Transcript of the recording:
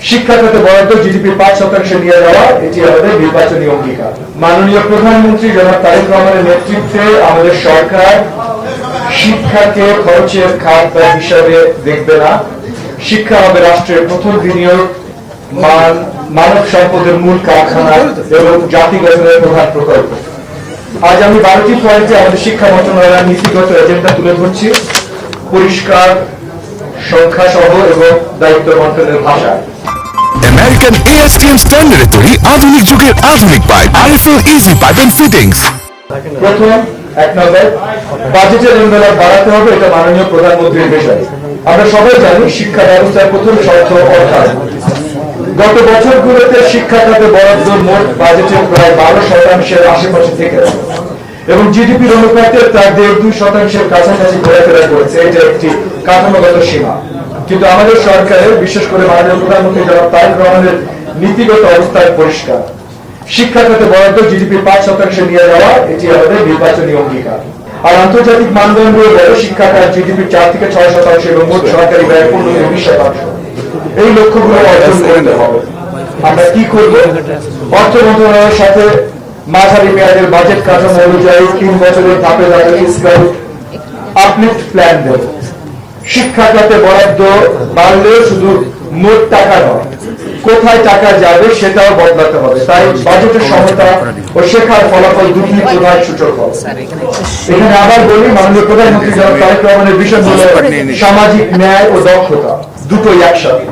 শিক্ষা খাতে বরাদ্দ জিডিপির 5% নিয়ে যাওয়া, এটি আমাদের নির্বাচনী অঙ্গীকার। মাননীয় প্রধানমন্ত্রী জনাব তারেক রহমানের নেতৃত্বে আমাদের সরকার শিক্ষাকে খরচের খাত হিসাবে দেখবে না। শিক্ষা হবে রাষ্ট্রের প্রথম বিনিয়োগ, মানব সম্পদের মূল কারখানা এবং জাতি গঠনের প্রধান প্রকল্প। আজ আমি 12টি পয়েন্টে আমাদের শিক্ষা মন্ত্রণালয়ের নীতিগত এজেন্ডা তুলে ধরছি, পরিষ্কার, সংখ্যা সহ এবং দায়িত্ব বন্টনের ভাষায়। আমেরিকান ASTM স্ট্যান্ডার্ডে তৈরি আধুনিক যুগের আধুনিক pipe, RFL easy pipe and fittings. প্রথম, 1 নম্বর, বাজেটের এনভেলপ বাড়াতে হবে, এটা মাননীয় প্রধানমন্ত্রীর বিষয়। আমরা সবাই জানি শিক্ষা ব্যবস্থার প্রথম শর্ত অর্থাৎ গত বছরগুলোতে শিক্ষা খাতে বরাদ্দ মোট বাজেটের প্রায় 12% আশেপাশে থেকে এবং জিডিপির অনুপাতে তার 1.5% কাছাকাছি ঘোরাফেরা করেছে। এটা একটি কাঠামোগত সীমা। কিন্তু আমাদের সরকারের, বিশেষ করে মাননীয় প্রধানমন্ত্রী জনাব তারেক রহমানের নীতিগত অবস্থান পরিষ্কার। শিক্ষা খাতে বরাদ্দ জিডিপির 5% নিয়ে যাওয়া, এটি আমাদের নির্বাচনী অঙ্গীকার। আর আন্তর্জাতিক মানদণ্ড বলে শিক্ষা খাত জিডিপির 4 থেকে 6% এবং মোট সরকারি ব্যয় 15-20%। এই লক্ষ্যগুলো অর্জন করতে হবে। আমরা কি করব? অর্থ মন্ত্রণালয়ের সাথে মাঝারি মেয়াদের বাজেট কাঠামো অনুযায়ী 3 বছরের ধাপে ধাপে ফিসক্যাল আপলিফট প্ল্যান দেব। শিক্ষা খাতে বরাদ্দ বাড়লে শুধু মোট টাকা নয়, কোথায় টাকা যাবে সেটাও বদলাতে হবে। তাই বাজেটের সমতা ও শেখার ফলাফল দুটি প্রধান সূচক হবে। এখানে আবার বলি, মাননীয় প্রধানমন্ত্রী জনাব তারেক রহমানের বিষয় হল সামাজিক ন্যায় ও দক্ষতা, দুটোই একসাথে।